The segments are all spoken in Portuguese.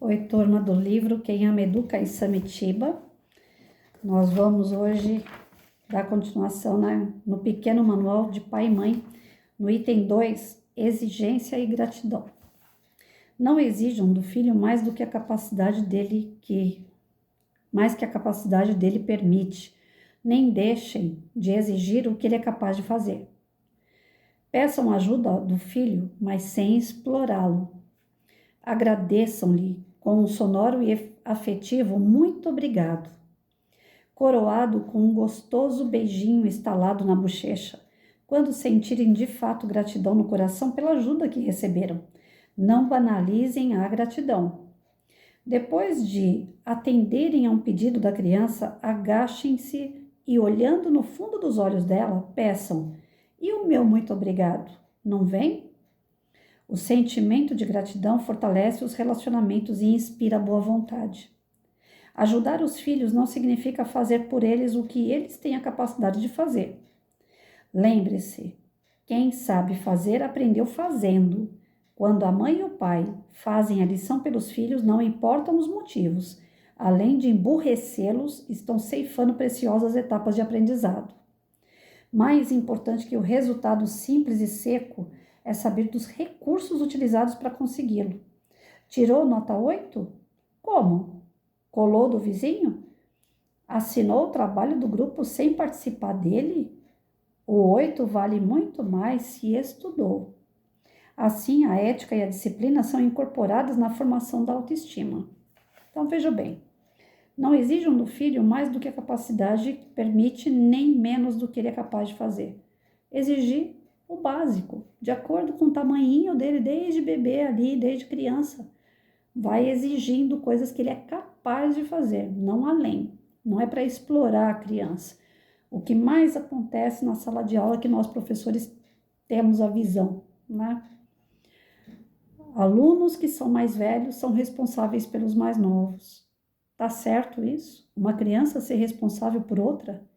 Oi, turma do livro Quem Ama Educa em Samitiba. Nós vamos hoje dar continuação no pequeno manual de pai e mãe, no item 2, exigência e gratidão. Não exijam do filho mais do que a capacidade dele permite, nem deixem de exigir o que ele é capaz de fazer. Peçam ajuda do filho, mas sem explorá-lo. Agradeçam-lhe com um sonoro e afetivo muito obrigado, coroado com um gostoso beijinho estalado na bochecha, quando sentirem de fato gratidão no coração pela ajuda que receberam. Não banalizem a gratidão. Depois de atenderem a um pedido da criança, agachem-se e, olhando no fundo dos olhos dela, peçam: "E o meu muito obrigado? Não vem?" O sentimento de gratidão fortalece os relacionamentos e inspira boa vontade. Ajudar os filhos não significa fazer por eles o que eles têm a capacidade de fazer. Lembre-se, quem sabe fazer aprendeu fazendo. Quando a mãe e o pai fazem a lição pelos filhos, não importam os motivos. Além de emburrecê-los, estão ceifando preciosas etapas de aprendizado. Mais importante que o resultado simples e seco é saber dos recursos utilizados para consegui-lo. Tirou nota 8? Como? Colou do vizinho? Assinou o trabalho do grupo sem participar dele? O 8 vale muito mais se estudou. Assim, a ética e a disciplina são incorporadas na formação da autoestima. Então, veja bem, não exijam do filho mais do que a capacidade permite, nem menos do que ele é capaz de fazer. Exigir o básico, de acordo com o tamanhinho dele, desde bebê ali, desde criança. Vai exigindo coisas que ele é capaz de fazer, não além. Não é para explorar a criança. O que mais acontece na sala de aula é que nós, professores, temos a visão, né? Alunos que são mais velhos são responsáveis pelos mais novos. Tá certo isso? Uma criança ser responsável por outra?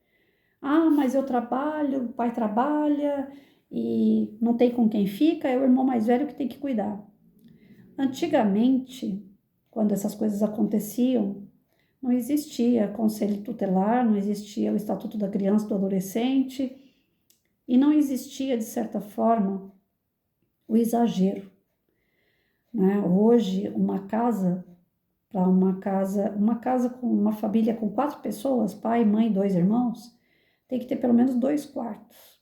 Ah, mas eu trabalho, o pai trabalha e não tem com quem fica, é o irmão mais velho que tem que cuidar. Antigamente, quando essas coisas aconteciam, não existia conselho tutelar, não existia o Estatuto da Criança e do Adolescente e não existia, de certa forma, o exagero, né? Hoje, uma casa com uma família com 4 pessoas, pai, mãe, 2 irmãos, tem que ter pelo menos 2 quartos.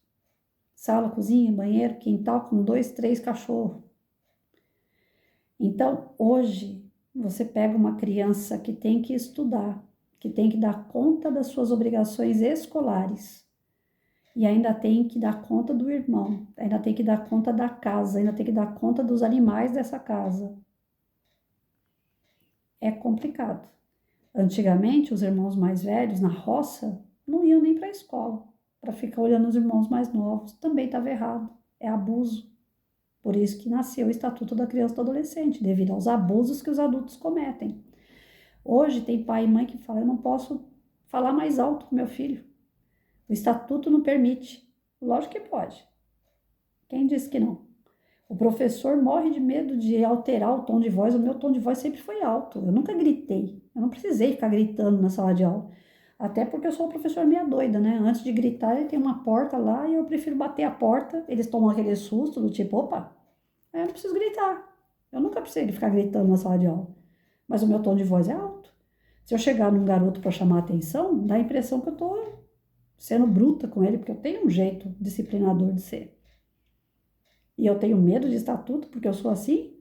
Sala, cozinha, banheiro, quintal com 2, 3 cachorros. Então, hoje, você pega uma criança que tem que estudar, que tem que dar conta das suas obrigações escolares, e ainda tem que dar conta do irmão, ainda tem que dar conta da casa, ainda tem que dar conta dos animais dessa casa. É complicado. Antigamente, os irmãos mais velhos, na roça, não iam nem para a escola, para ficar olhando os irmãos mais novos. Também estava errado, é abuso. Por isso que nasceu o Estatuto da Criança e do Adolescente, devido aos abusos que os adultos cometem. Hoje tem pai e mãe que falam: eu não posso falar mais alto com meu filho. O Estatuto não permite. Lógico que pode. Quem disse que não? O professor morre de medo de alterar o tom de voz. O meu tom de voz sempre foi alto. Eu nunca gritei. Eu não precisei ficar gritando na sala de aula. Até porque eu sou uma professora meia doida, né? Antes de gritar, tem uma porta lá e eu prefiro bater a porta. Eles tomam aquele susto do tipo: opa, eu não preciso gritar. Eu nunca precisei ficar gritando na sala de aula. Mas o meu tom de voz é alto. Se eu chegar num garoto para chamar a atenção, dá a impressão que eu tô sendo bruta com ele, porque eu tenho um jeito disciplinador de ser. E eu tenho medo de estatuto porque eu sou assim?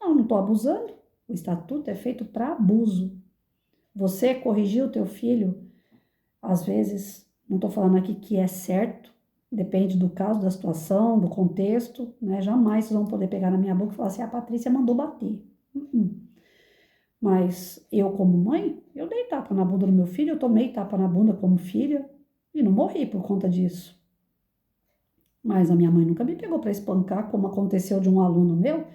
Não estou abusando. O estatuto é feito para abuso. Você corrigir o teu filho, às vezes, não estou falando aqui que é certo, depende do caso, da situação, do contexto, né? Jamais vocês vão poder pegar na minha boca e falar assim: a Patrícia mandou bater. Mas eu, como mãe, eu dei tapa na bunda do meu filho, eu tomei tapa na bunda como filha e não morri por conta disso. Mas a minha mãe nunca me pegou para espancar, como aconteceu de um aluno meu.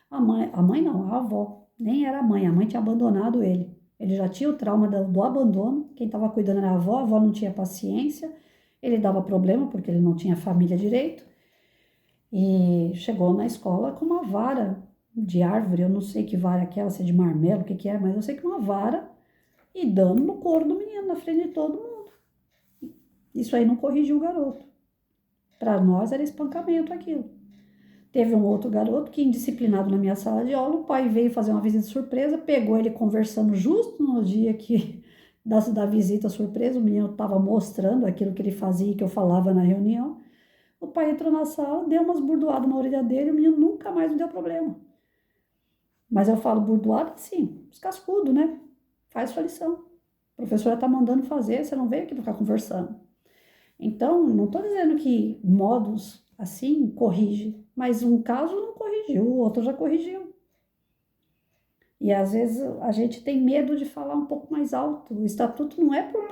A mãe não, a avó, nem era a mãe tinha abandonado ele. Ele já tinha o trauma do abandono, quem estava cuidando era a avó não tinha paciência, ele dava problema porque ele não tinha família direito. E chegou na escola com uma vara de árvore, eu não sei que vara é aquela, se é de marmelo, o que que é, mas eu sei que uma vara e dando no couro do menino, na frente de todo mundo. Isso aí não corrigiu o garoto. Para nós era espancamento aquilo. Teve um outro garoto que, indisciplinado na minha sala de aula, o pai veio fazer uma visita surpresa, pegou ele conversando justo no dia que da visita surpresa, o menino estava mostrando aquilo que ele fazia e que eu falava na reunião. O pai entrou na sala, deu umas burdoadas na orelha dele, o menino nunca mais me deu problema. Mas eu falo burdoada assim, os cascudos, né? Faz sua lição. A professora está mandando fazer, você não veio aqui para ficar conversando. Então, não estou dizendo que modos assim corrige, mas um caso não corrigiu, o outro já corrigiu. E às vezes a gente tem medo de falar um pouco mais alto. O estatuto não é para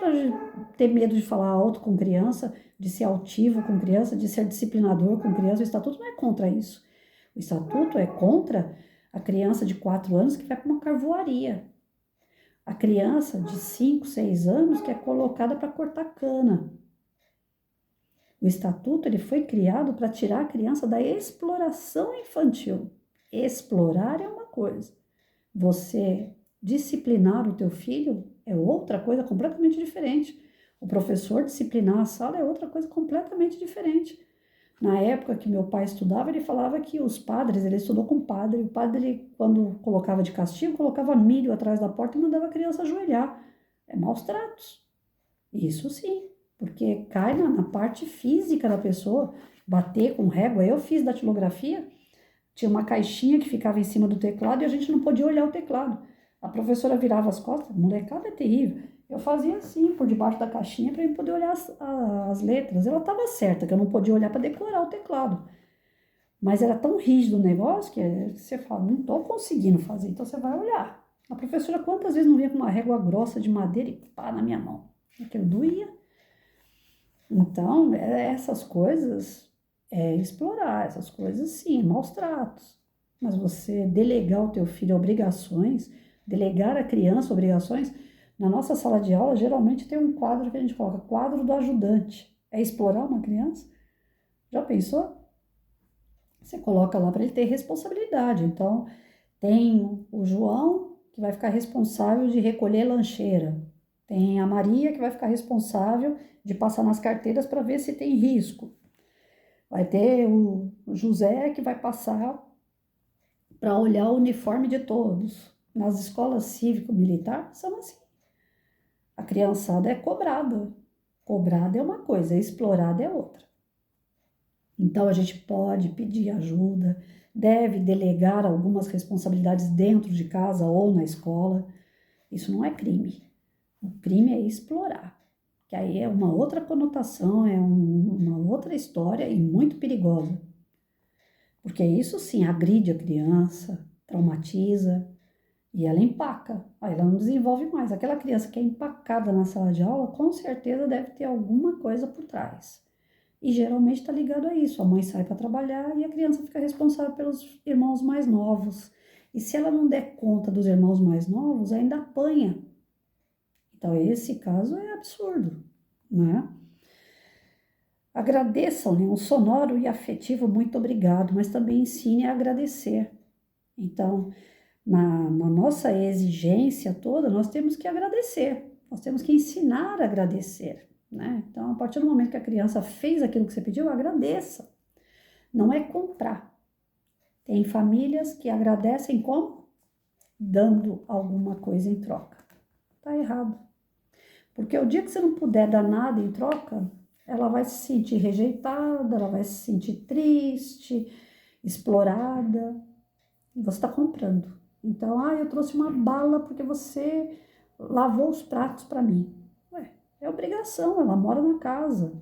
ter medo de falar alto com criança, de ser altivo com criança, de ser disciplinador com criança. O estatuto não é contra isso. O estatuto é contra a criança de 4 anos que vai para uma carvoaria. A criança de 5, 6 anos que é colocada para cortar cana. O estatuto ele foi criado para tirar a criança da exploração infantil. Explorar é uma coisa. Você disciplinar o teu filho é outra coisa completamente diferente. O professor disciplinar a sala é outra coisa completamente diferente. Na época que meu pai estudava, ele falava que os padres, ele estudou com padre, o padre, quando colocava de castigo, colocava milho atrás da porta e mandava a criança ajoelhar. É maus tratos. Isso sim, porque cai na parte física da pessoa, bater com régua. Eu fiz datilografia, tinha uma caixinha que ficava em cima do teclado e a gente não podia olhar o teclado. A professora virava as costas, molecada é terrível. Eu fazia assim, por debaixo da caixinha, para eu poder olhar as letras. Ela estava certa, que eu não podia olhar para decorar o teclado. Mas era tão rígido o negócio que você fala, não estou conseguindo fazer, então você vai olhar. A professora quantas vezes não vinha com uma régua grossa de madeira e pá na minha mão? Aquilo doía. Então, essas coisas é explorar, essas coisas sim, maus tratos. Mas você delegar o teu filho a obrigações, delegar a criança obrigações, na nossa sala de aula geralmente tem um quadro que a gente coloca, quadro do ajudante. É explorar uma criança? Já pensou? Você coloca lá para ele ter responsabilidade. Então, tem o João, que vai ficar responsável de recolher lancheira. Tem a Maria, que vai ficar responsável de passar nas carteiras para ver se tem risco. Vai ter o José, que vai passar para olhar o uniforme de todos. Nas escolas cívico-militar são assim. A criançada é cobrada. Cobrada é uma coisa, explorada é outra. Então, a gente pode pedir ajuda, deve delegar algumas responsabilidades dentro de casa ou na escola. Isso não é crime. O crime é explorar, que aí é uma outra conotação, é uma outra história e muito perigosa. Porque isso sim agride a criança, traumatiza e ela empaca. Aí ela não desenvolve mais. Aquela criança que é empacada na sala de aula, com certeza deve ter alguma coisa por trás. E geralmente está ligado a isso. A mãe sai para trabalhar e a criança fica responsável pelos irmãos mais novos. E se ela não der conta dos irmãos mais novos, ainda apanha. Então, esse caso é absurdo, né? Agradeçam-lhe um sonoro e afetivo muito obrigado, mas também ensine a agradecer. Então, na nossa exigência toda, nós temos que agradecer, nós temos que ensinar a agradecer, né? Então, a partir do momento que a criança fez aquilo que você pediu, agradeça. Não é comprar. Tem famílias que agradecem como? Dando alguma coisa em troca. Tá errado. Porque o dia que você não puder dar nada em troca, ela vai se sentir rejeitada, ela vai se sentir triste, explorada, e você está comprando. Então, eu trouxe uma bala porque você lavou os pratos para mim. Ué, é obrigação, ela mora na casa.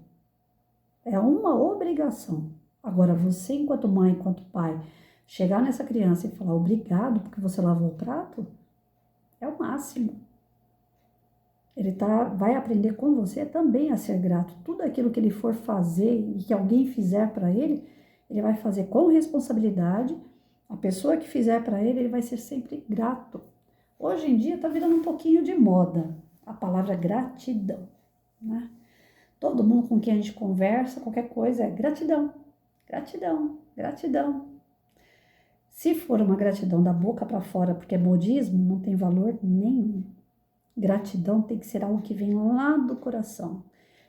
É uma obrigação. Agora, você, enquanto mãe, enquanto pai, chegar nessa criança e falar obrigado porque você lavou o prato, é o máximo. Ele vai aprender com você também a ser grato. Tudo aquilo que ele for fazer e que alguém fizer para ele, ele vai fazer com responsabilidade. A pessoa que fizer para ele, ele vai ser sempre grato. Hoje em dia está virando um pouquinho de moda a palavra gratidão, né? Todo mundo com quem a gente conversa, qualquer coisa é gratidão, gratidão, gratidão. Se for uma gratidão da boca para fora, porque é modismo, não tem valor nenhum. Gratidão tem que ser algo que vem lá do coração,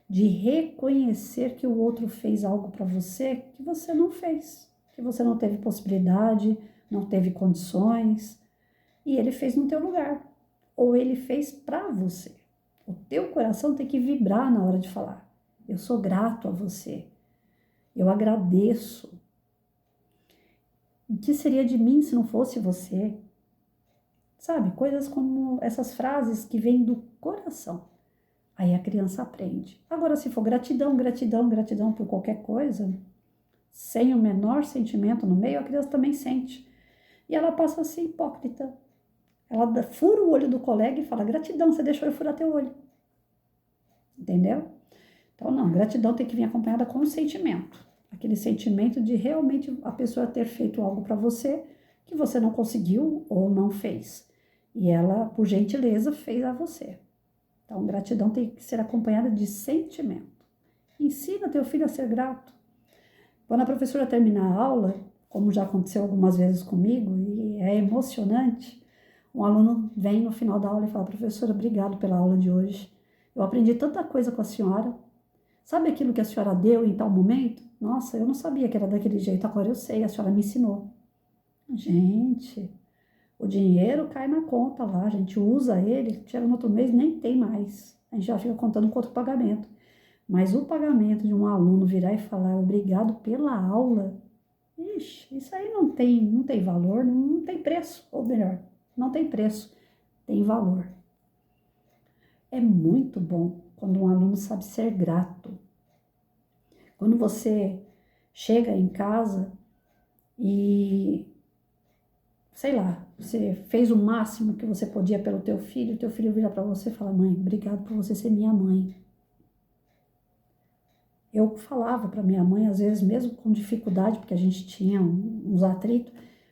de reconhecer que o outro fez algo para você que você não fez, que você não teve possibilidade, não teve condições, e ele fez no teu lugar, ou ele fez para você. O teu coração tem que vibrar na hora de falar. Eu sou grato a você. Eu agradeço. O que seria de mim se não fosse você? Sabe, coisas como essas frases que vêm do coração. Aí a criança aprende. Agora, se for gratidão, gratidão, gratidão por qualquer coisa, sem o menor sentimento no meio, a criança também sente. E ela passa a ser hipócrita. Ela fura o olho do colega e fala, gratidão, você deixou eu furar teu olho. Entendeu? Então, não, gratidão tem que vir acompanhada com o sentimento. Aquele sentimento de realmente a pessoa ter feito algo para você que você não conseguiu ou não fez. E ela, por gentileza, fez a você. Então, gratidão tem que ser acompanhada de sentimento. Ensina teu filho a ser grato. Quando a professora terminar a aula, como já aconteceu algumas vezes comigo, e é emocionante, um aluno vem no final da aula e fala, professora, obrigado pela aula de hoje. Eu aprendi tanta coisa com a senhora. Sabe aquilo que a senhora deu em tal momento? Nossa, eu não sabia que era daquele jeito, agora eu sei, a senhora me ensinou. Gente, o dinheiro cai na conta lá, a gente usa ele, chega no outro mês, nem tem mais. A gente já fica contando com outro pagamento. Mas o pagamento de um aluno virar e falar obrigado pela aula, ixi, isso aí não tem valor, não tem preço, ou melhor, não tem preço, tem valor. É muito bom quando um aluno sabe ser grato. Quando você chega em casa e, sei lá, você fez o máximo que você podia pelo teu filho vira para você e fala, mãe, obrigado por você ser minha mãe. Eu falava para minha mãe, às vezes mesmo com dificuldade, porque a gente tinha uns atritos,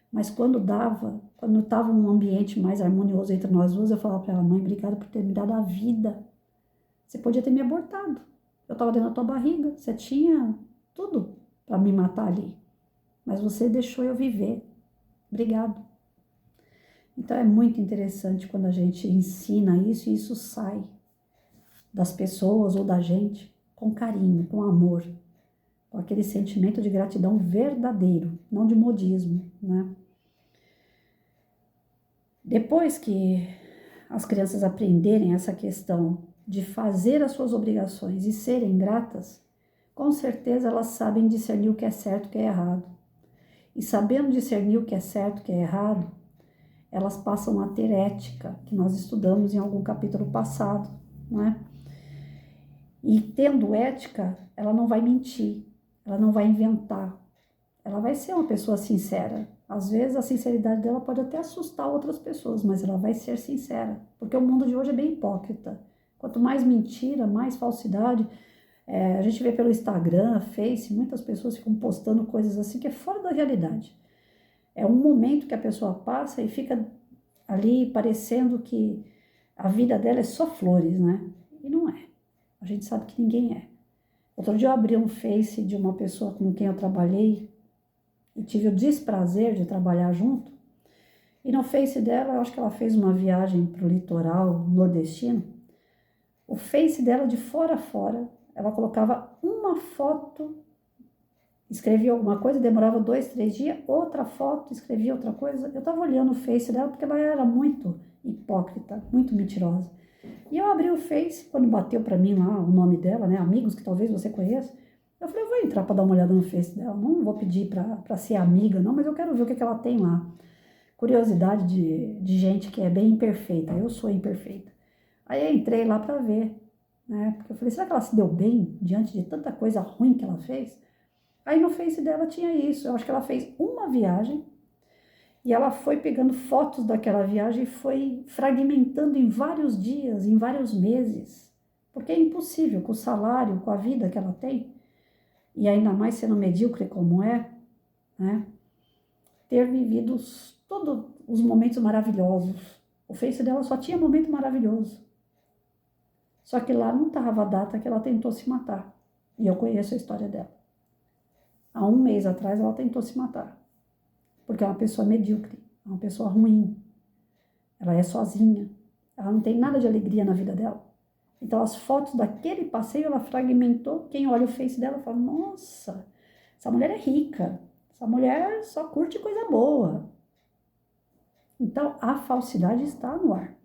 mas quando estava um ambiente mais harmonioso entre nós duas, eu falava para ela, mãe, obrigada por ter me dado a vida. Você podia ter me abortado. Eu estava dentro da tua barriga, você tinha tudo para me matar ali. Mas você deixou eu viver. Obrigado. Então é muito interessante quando a gente ensina isso e isso sai das pessoas ou da gente com carinho, com amor, com aquele sentimento de gratidão verdadeiro, não de modismo, né? Depois que as crianças aprenderem essa questão de fazer as suas obrigações e serem gratas, com certeza elas sabem discernir o que é certo e o que é errado. E sabendo discernir o que é certo e o que é errado, elas passam a ter ética, que nós estudamos em algum capítulo passado, não é? E tendo ética, ela não vai mentir, ela não vai inventar, ela vai ser uma pessoa sincera. Às vezes a sinceridade dela pode até assustar outras pessoas, mas ela vai ser sincera, porque o mundo de hoje é bem hipócrita. Quanto mais mentira, mais falsidade, a gente vê pelo Instagram, Face, muitas pessoas ficam postando coisas assim que é fora da realidade. É um momento que a pessoa passa e fica ali parecendo que a vida dela é só flores, né? E não é. A gente sabe que ninguém é. Outro dia eu abri um Face de uma pessoa com quem eu trabalhei e tive o desprazer de trabalhar junto. E no Face dela, eu acho que ela fez uma viagem para o litoral nordestino. O Face dela, de fora a fora, ela colocava uma foto, escrevia alguma coisa, demorava 2, 3 dias, outra foto, escrevia outra coisa. Eu estava olhando o Face dela porque ela era muito hipócrita, muito mentirosa. E eu abri o Face, quando bateu para mim lá o nome dela, né, amigos que talvez você conheça, eu falei, eu vou entrar para dar uma olhada no Face dela, não vou pedir para ser amiga, não, mas eu quero ver o que ela tem lá. Curiosidade de gente que é bem imperfeita, eu sou imperfeita. Aí eu entrei lá para ver, né, porque eu falei, será que ela se deu bem diante de tanta coisa ruim que ela fez? Aí no Face dela tinha isso, eu acho que ela fez uma viagem, e ela foi pegando fotos daquela viagem e foi fragmentando em vários dias, em vários meses. Porque é impossível, com o salário, com a vida que ela tem, e ainda mais sendo medíocre como é, né, ter vivido todos os momentos maravilhosos. O Face dela só tinha momento maravilhoso. Só que lá não estava a data que ela tentou se matar. E eu conheço a história dela. Há um mês atrás ela tentou se matar. porque é uma pessoa medíocre, é uma pessoa ruim, ela é sozinha, ela não tem nada de alegria na vida dela. Então, as fotos daquele passeio, ela fragmentou. Quem olha o Face dela fala, nossa, essa mulher é rica, essa mulher só curte coisa boa. Então, a falsidade está no ar.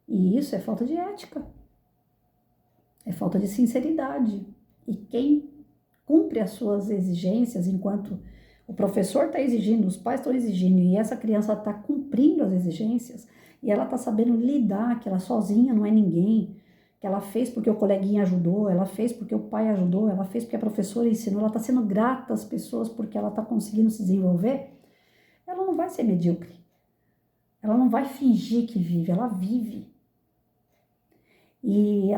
E isso é falta de ética, é falta de sinceridade. E quem cumpre as suas exigências enquanto o professor está exigindo, os pais estão exigindo, e essa criança está cumprindo as exigências, e ela está sabendo lidar, que ela sozinha não é ninguém, que ela fez porque o coleguinha ajudou, ela fez porque o pai ajudou, ela fez porque a professora ensinou, ela está sendo grata às pessoas porque ela está conseguindo se desenvolver, ela não vai ser medíocre. Ela não vai fingir que vive, ela vive. E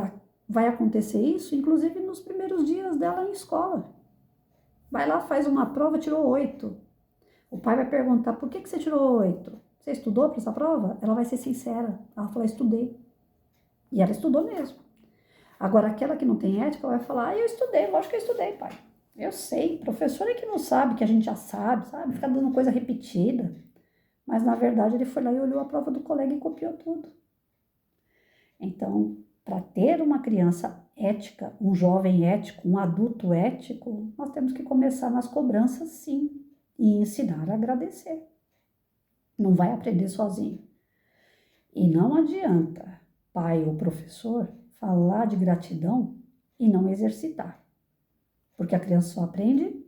vai acontecer isso, inclusive, nos primeiros dias dela em escola. Vai lá, faz uma prova, tirou 8. O pai vai perguntar, por que você tirou 8? Você estudou para essa prova? Ela vai ser sincera. Ela fala, estudei. E ela estudou mesmo. Agora, aquela que não tem ética vai falar, eu estudei, lógico que eu estudei, pai. Eu sei, professor é que não sabe, que a gente já sabe, fica dando coisa repetida. Mas, na verdade, ele foi lá e olhou a prova do colega e copiou tudo. Então, para ter uma criança ética, um jovem ético, um adulto ético, nós temos que começar nas cobranças, sim, e ensinar a agradecer. Não vai aprender sozinho. E não adianta pai ou professor falar de gratidão e não exercitar. Porque a criança só aprende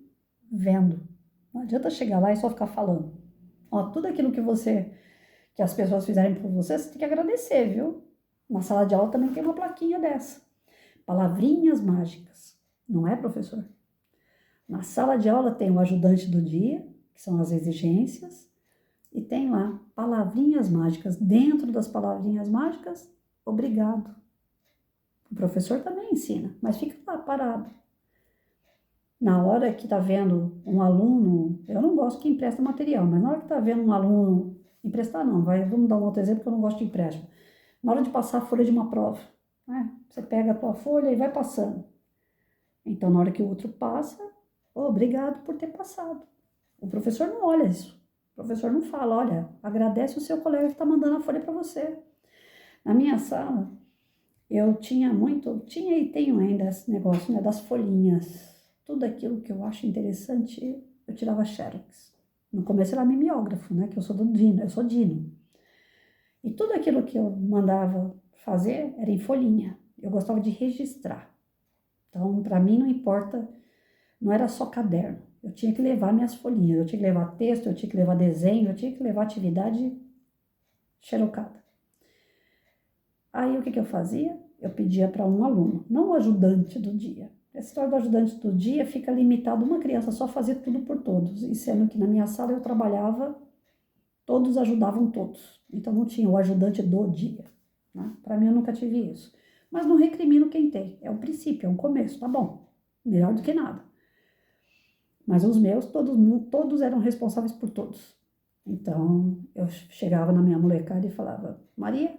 vendo. Não adianta chegar lá e só ficar falando. Ó, tudo aquilo que as pessoas fizerem por você, você tem que agradecer, viu? Na sala de aula também tem uma plaquinha dessa. Palavrinhas mágicas. Não é, professor? Na sala de aula tem o ajudante do dia, que são as exigências, e tem lá palavrinhas mágicas. Dentro das palavrinhas mágicas, obrigado. O professor também ensina, mas fica lá parado. Na hora que tá vendo um aluno, eu não gosto que empresta material, mas na hora que tá vendo um aluno, emprestar não, vamos dar um outro exemplo que eu não gosto de empréstimo. Na hora de passar a folha de uma prova, né? Você pega a tua folha e vai passando. Então, na hora que o outro passa, obrigado por ter passado. O professor não olha isso. O professor não fala, olha, agradece o seu colega que está mandando a folha para você. Na minha sala, eu tinha e tenho ainda esse negócio, né, das folhinhas. Tudo aquilo que eu acho interessante, eu tirava xerox. No começo era mimeógrafo, né, que eu sou Dino. E tudo aquilo que eu mandava fazer era em folhinha. Eu gostava de registrar. Então, para mim, não importa, não era só caderno. Eu tinha que levar minhas folhinhas, eu tinha que levar texto, eu tinha que levar desenho, eu tinha que levar atividade xerocada. Aí, o que eu fazia? Eu pedia para um aluno, não o ajudante do dia. Essa história do ajudante do dia fica limitado, uma criança só fazia tudo por todos. E sendo que na minha sala eu trabalhava, todos ajudavam todos. Então, não tinha o ajudante do dia. Né? Para mim, eu nunca tive isso. Mas não recrimino quem tem. É um princípio, é um começo, tá bom. Melhor do que nada. Mas os meus, todos eram responsáveis por todos. Então, eu chegava na minha molecada e falava, Maria,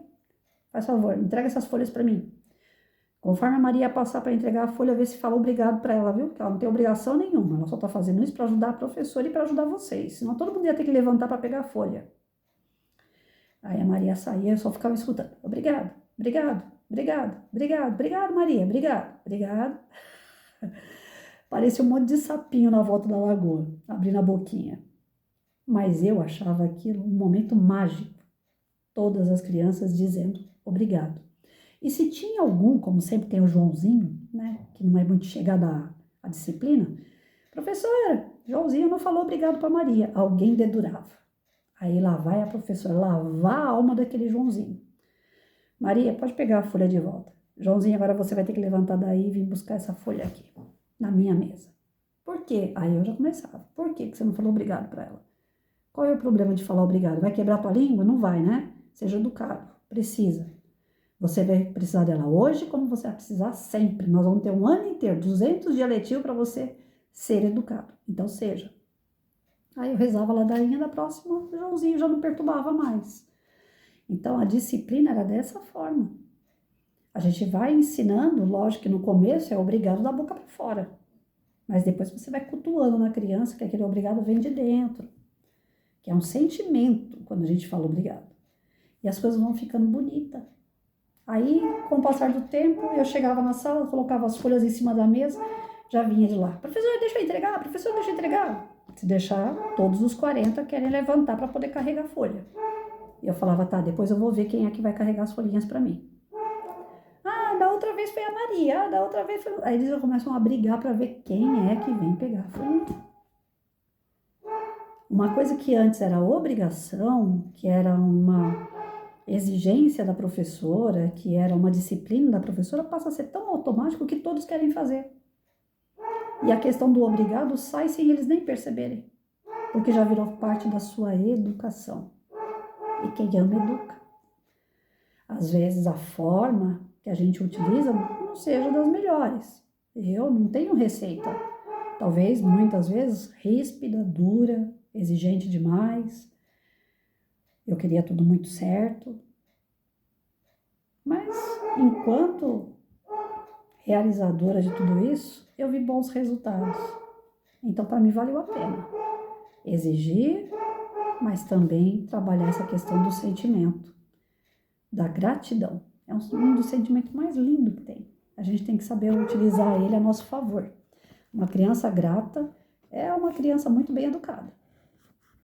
faz favor, entrega essas folhas para mim. Conforme a Maria passar para entregar a folha, vê se fala obrigado para ela, viu? Porque ela não tem obrigação nenhuma. Ela só está fazendo isso para ajudar a professora e para ajudar vocês. Senão todo mundo ia ter que levantar para pegar a folha. Aí a Maria saía, eu só ficava escutando. Obrigado, obrigado, obrigado, obrigado, obrigado, Maria, obrigado, obrigado. Parecia um monte de sapinho na volta da lagoa, abrindo a boquinha. Mas eu achava aquilo um momento mágico. Todas as crianças dizendo obrigado. E se tinha algum, como sempre tem o Joãozinho, né, que não é muito chegado à disciplina, professora, Joãozinho não falou obrigado para Maria. Alguém dedurava. Aí lá vai a professora lavar a alma daquele Joãozinho. Maria, pode pegar a folha de volta. Joãozinho, agora você vai ter que levantar daí e vir buscar essa folha aqui, na minha mesa. Por quê? Aí eu já começava. Por que você não falou obrigado para ela? Qual é o problema de falar obrigado? Vai quebrar tua língua? Não vai, né? Seja educado. Precisa. Você vai precisar dela hoje, como você vai precisar sempre. Nós vamos ter um ano inteiro, 200 dias letivos para você ser educado. Então, seja. Aí eu rezava a ladainha da próxima, o Joãozinho já não perturbava mais. Então, a disciplina era dessa forma. A gente vai ensinando, lógico que no começo é obrigado da boca para fora. Mas depois você vai cultuando na criança que aquele obrigado vem de dentro. que é um sentimento quando a gente fala obrigado. E as coisas vão ficando bonitas. Aí, com o passar do tempo, eu chegava na sala, colocava as folhas em cima da mesa, já vinha de lá. Professor, deixa eu entregar, professor, deixa eu entregar. Se deixar, todos os 40 querem levantar para poder carregar a folha. E eu falava, tá, depois eu vou ver quem é que vai carregar as folhinhas para mim. Ah, da outra vez foi a Maria, da outra vez foi... Aí eles já começam a brigar para ver quem é que vem pegar a folhinha. Uma coisa que antes era obrigação, que era uma exigência da professora, que era uma disciplina da professora, passa a ser tão automático que todos querem fazer. E a questão do obrigado sai sem eles nem perceberem, porque já virou parte da sua educação. E quem ama, educa. Às vezes a forma que a gente utiliza não seja das melhores. Eu não tenho receita. Talvez, muitas vezes, ríspida, dura, exigente demais. Eu queria tudo muito certo. Mas, enquanto realizadora de tudo isso, eu vi bons resultados. Então, para mim, valeu a pena exigir, mas também trabalhar essa questão do sentimento, da gratidão. É um dos sentimentos mais lindos que tem. A gente tem que saber utilizar ele a nosso favor. Uma criança grata é uma criança muito bem educada.